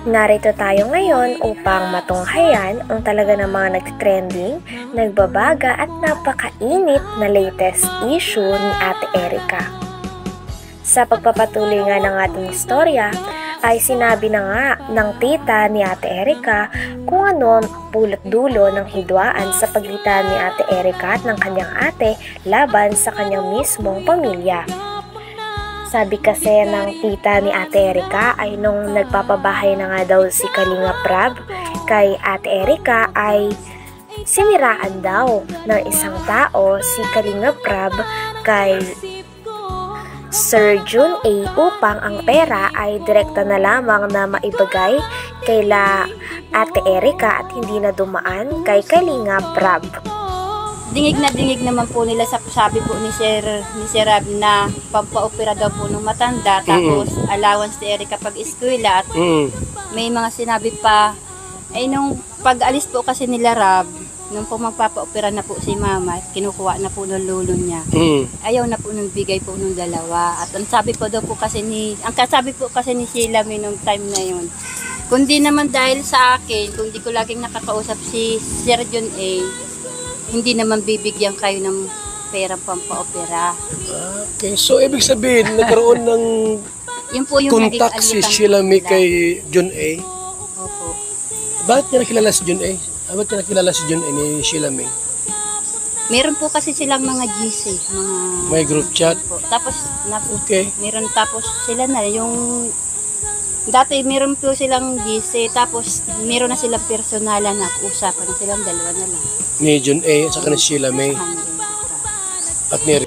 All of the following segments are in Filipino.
Narito tayo ngayon upang matunghayan ang talaga ng mga nagtrending, nagbabaga at napakainit na latest issue ni Ate Erica. Sa pagpapatuloy nga ng ating istorya, ay sinabi na nga ng tita ni Ate Erica kung ano ang pulot-dulo ng hidwaan sa pagitan ni Ate Erica at ng kanyang ate laban sa kanyang mismong pamilya. Sabi kasi ng tita ni Ate Erica ay nung nagpapabahay na nga daw si Kalinga Prab kay Ate Erica ay siniraan daw ng isang tao si Kalinga Prab kay Sir Jun A upang ang pera ay direkta na lamang na maibagay kaila Ate Erica at hindi na dumaan kay Kalinga Prab. Dingig naman po nila sa sabi po ni Sir Rab na pampaopera daw po ng matanda, tapos allowance ni Erica pag eskwela at may mga sinabi pa ay nung pag-alis po kasi nila Rab, nung po magpapaopera na po si Mama, kinukuha na po ng lolo niya. Ayaw na po nung bigay po nung dalawa. At ang sabi po daw po kasi ni Sheila May nung time na yun, kundi naman dahil sa akin, kung di ko laging nakakausap si Sir John A, hindi naman bibigyan kayo ng perang pampaopera. Okay, so ibig sabihin, nagkaroon ng yun po yung contact si Sheila May kay John A? Opo. Bakit niya nakilala si John A? Bakit niya nakilala si John A ni Sheila May? Meron po kasi silang mga GC, mga may group chat. Po. Tapos, okay. Meron tapos sila na yung dati meron po silang GC, tapos meron na silang personalan na usapan na silang dalawa na lang. Ni John A at saka ni Sheila May. At ni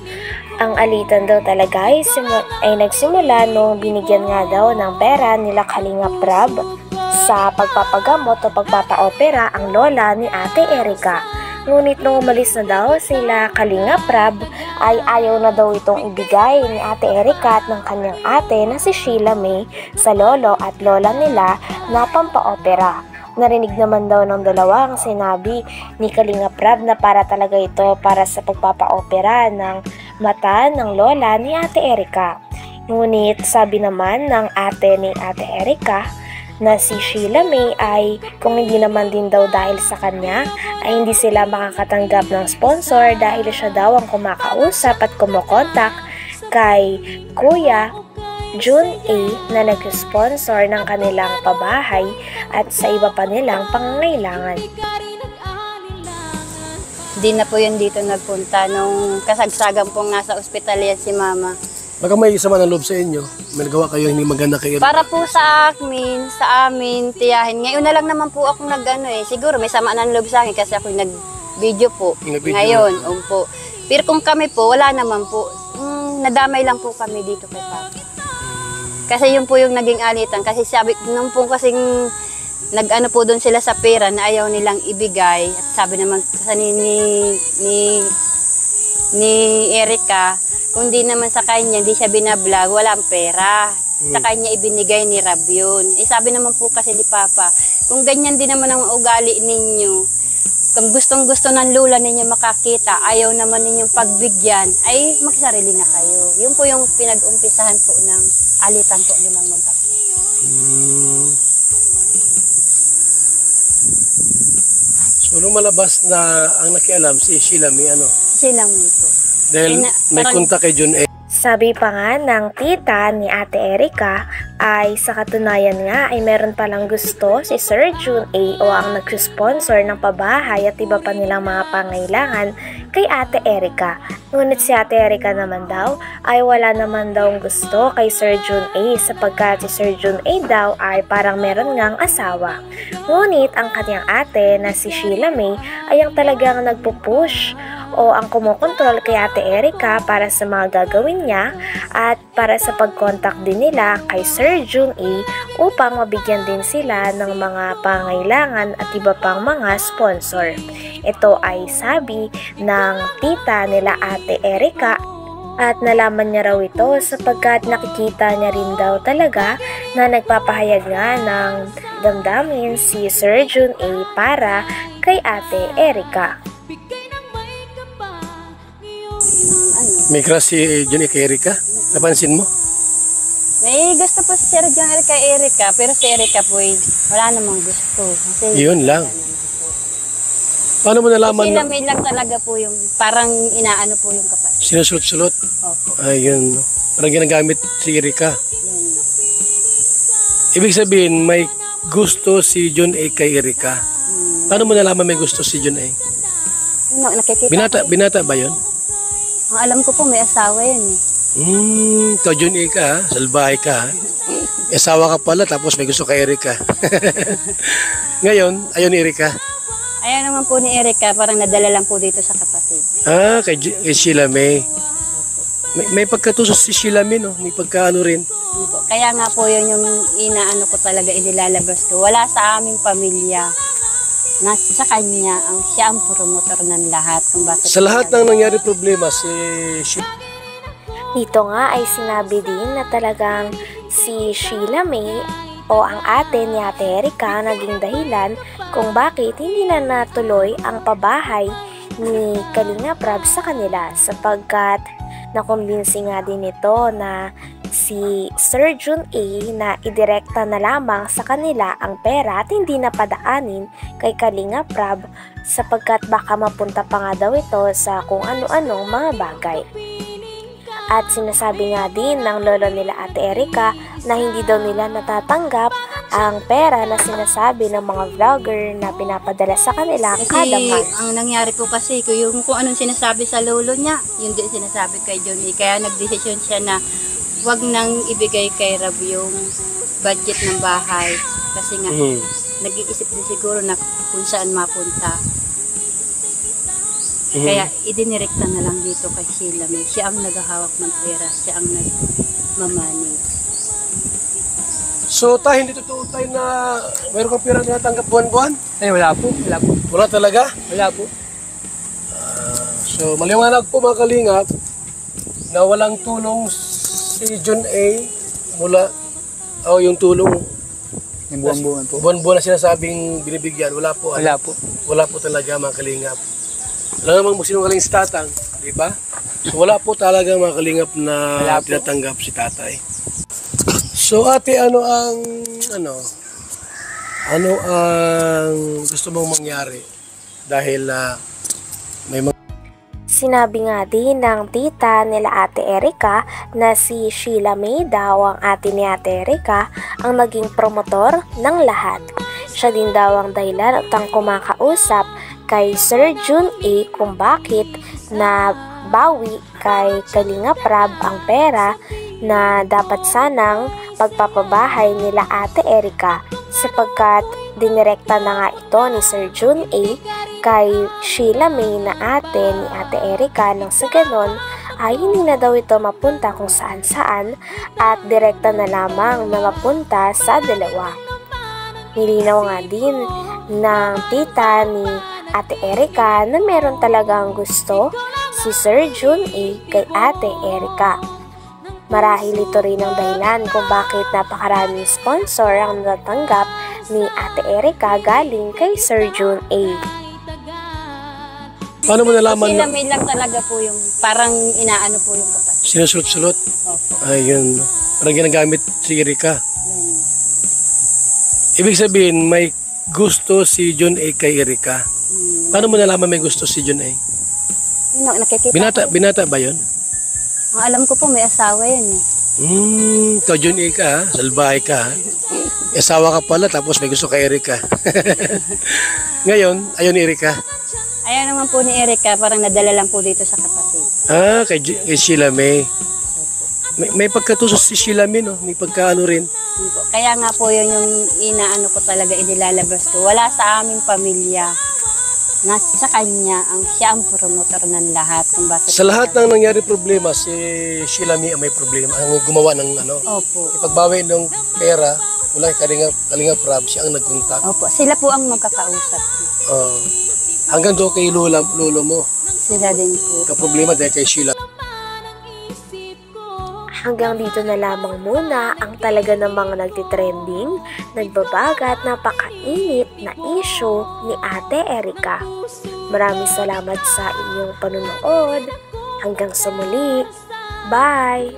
ang alitan daw talaga ay nagsimula nung binigyan nga daw ng pera nila Kalinga Prab sa pagpapagamot o pagpapaopera ang lola ni Ate Erica. Ngunit nung umalis na daw sila Kalinga Prab ay ayaw na daw itong ibigay ni Ate Erica at ng kanyang ate na si Sheila May sa lolo at lola nila na pampaopera. Narinig naman daw ng dalawa ang sinabi ni Kalinga Prab na para talaga ito para sa pagpapaopera ng mata ng lola ni Ate Erica. Ngunit sabi naman ng ate ni Ate Erica na si Sheila May ay kung hindi naman din daw dahil sa kanya ay hindi sila makakatanggap ng sponsor dahil siya daw ang kumakausap at kumokontak kay Kuya Jun A na nag-sponsor ng kanilang pabahay at sa iba pa nilang pangangailangan. Hindi na po yun dito nagpunta nung kasagsagan pong nasa ospital yan si Mama. baka may sama ng loob sa inyo. May nagawa kayo hindi maganda kayo. Para po sa amin, tiyahin. Ngayon na lang naman po ako siguro may sama ng loob sa akin kasi ako nag-video po. Ngayon, po. Pero kung kami po, wala naman po. Nadamay lang po kami dito kay Papa. Kasi yun po yung naging alitan. Kasi sabi, nung po kasing nag-ano po doon sila sa pera na ayaw nilang ibigay. At sabi naman kasi ni Erica, kung di naman sa kanya, hindi siya binablog, walang pera. Sa kanya ibinigay ni Rab yun. Sabi naman po kasi ni Papa, kung ganyan din naman ang ugali ninyo, kung gustong-gusto ng lula ninyo makakita, ayaw naman ninyong pagbigyan, ay magsarili na kayo. Yun po yung pinag-umpisahan po ng alitan po nilang magkakita. So, nung malabas na ang nakialam si Sheila May, Sheila May po. Dahil may kontak kay John A. Sabi pa nga ng tita ni Ate Erica ay sa katunayan nga ay meron palang gusto si Sir Jun A o ang nag-sponsor ng pabahay at iba pa nilang mga pangailangan kay Ate Erica. Ngunit si Ate Erica naman daw ay wala naman daw gusto kay Sir Jun A sapagkat si Sir Jun A daw ay parang meron ngang asawa. Ngunit ang kanyang ate na si Sheila May ay ang talagang nagpupush o ang kumukontrol kay Ate Erica para sa mga gagawin niya at para sa pag-contact din nila kay Sir Jun A upang mabigyan din sila ng mga pangailangan at iba pang mga sponsor. Ito ay sabi ng tita nila Ate Erica at nalaman niya raw ito sapagkat nakikita niya rin daw talaga na nagpapahayag nga ng damdamin si Sir Jun A para kay Ate Erica. May crush si John A. kay Erica? Napansin mo? May gusto po si Sir John kay Erica, pero si Erica po wala namang gusto. Kasi Yun lang. Paano mo nalaman sila na may lang talaga po yung parang inaano po yung kapatid. sinusulot-sulot? Opo. Ayun. Parang ginagamit si Erika. Yan. Ibig sabihin, may gusto si John A kay Erika. Paano mo nalaman may gusto si John A? No, nakikita. Binata ba yun? Ang alam ko po may asawa yan eh. Ikaw John A ka ha? Salbahay ka ha? Asawa ka pala tapos may gusto kay Erika. Ngayon, ayaw ni Erika. Ayaw naman po ni Erica, parang nadala lang po dito sa kapatid. Kay Sheila May. May pagkatusos si Sheila May, no? May pagkaano rin. Kaya nga po yun yung inaano ko talaga, inilalabas ko. Wala sa aming pamilya. Nasa kanya, siya ang promotor ng lahat. Kung bakit Sa lahat ng nangyari problema, si Sheila. Dito nga ay sinabi din na talagang si Sheila May o ang ate ni Ate Erica naging dahilan kung bakit hindi na natuloy ang pabahay ni Kalinga Prab sa kanila sapagkat nakumbinsi nga din ito na si Sir Jun A na idirekta na lamang sa kanila ang pera at hindi na padaanin kay Kalinga Prab sapagkat baka mapunta pa nga daw ito sa kung ano-anong mga bagay. At sinasabi nga din ng lolo nila Ate Erica na hindi daw nila natatanggap ang pera na sinasabi ng mga vlogger na pinapadala sa kanila Kasi kada month. ang nangyari po kasi, kung anong sinasabi sa lolo niya, yun din sinasabi kay Johnny. Kaya nagdesisyon siya na wag nang ibigay kay Rab yung budget ng bahay. Kasi nga, nag-iisip din siguro na kung saan mapunta. Kaya idinirekta na lang dito kay Sheila May. Siya ang naghahawak ng pera, siya ang nagmamanage. So tayo, hindi totoo tayo na mayroon kang pera na natanggap buwan-buwan? Wala po. Wala talaga? Wala po. So maliwanag po mga kalingap na walang tulong si John A mula yung tulong Yung buwan-buwan po. buwan-buwan na sinasabing binibigyan. Wala po. Wala po. Wala po talaga mga kalingap. Alam naman mo sinungaling si tatang, di ba? So wala po talaga mga kalingap na tinatanggap si tatay. So ate, ano ang gusto mong mangyari? Dahil may mga Sinabi nga din ng tita nila Ate Erica na si Sheila May daw ang ate ni Ate Erica ang naging promotor ng lahat. Siya din daw ang dahilan at ang kumakausap kay Sir Jun A kung bakit na bawi kay Kalinga Prab ang pera na dapat sanang pagpapabahay nila Ate Erica sapagkat dinirekta na nga ito ni Sir Jun A kay Sheila May na ate ni Ate Erica nang sa ganon ay hindi na daw ito mapunta kung saan-saan at direkta na lamang na mapunta sa dalawa. Nilinaw nga din ng tita ni Ate Erica na meron talagang gusto si Sir Jun A kay Ate Erica. Marahil ito rin ang dahilan kung bakit napakaraming sponsor ang natanggap ni Ate Erica galing kay Sir Jun A. paano mo nalaman Sila na may lang talaga po yung parang inaano po yung kapatid. sinusulot-sulot? Opo. Ayun. Parang ginagamit si Erika. Yan. Ibig sabihin, may gusto si John A kay Erika. Paano mo nalaman may gusto si John A? Nakikita. Binata ba yun? Ang alam ko po may asawa yan eh. Ikaw John A ka ha? Salbahay ka ha? Asawa ka pala tapos may gusto kay Erika. Ngayon, ayaw ni Erika. Ayaw naman po ni Erica, parang nadala lang po dito sa kapatid. Kay Sheila May. May pagkatusos si Sheila May, no? May pagkaano rin. Kaya nga po yun yung inaano ko talaga, inilalabas ko. Wala sa aming pamilya. Nasa kanya, siya ang promotor ng lahat. Kung bakit Sa lahat ng nangyari problema, si Sheila May ang may problema. Ang gumawa ng Opo. ipagbawi ng pera mula kay Kalinga Prab, siya ang nagkontak. Opo. Sila po ang magkakausap. Hanggang doon kay lolo mo. Sila din po. Kaproblema dahil kay Sheila. Hanggang dito na lamang muna ang talaga namang nagtitrending, nagbabaga at napakainit na issue ni Ate Erica. Maraming salamat sa inyong panunood. Hanggang sa muli. Bye!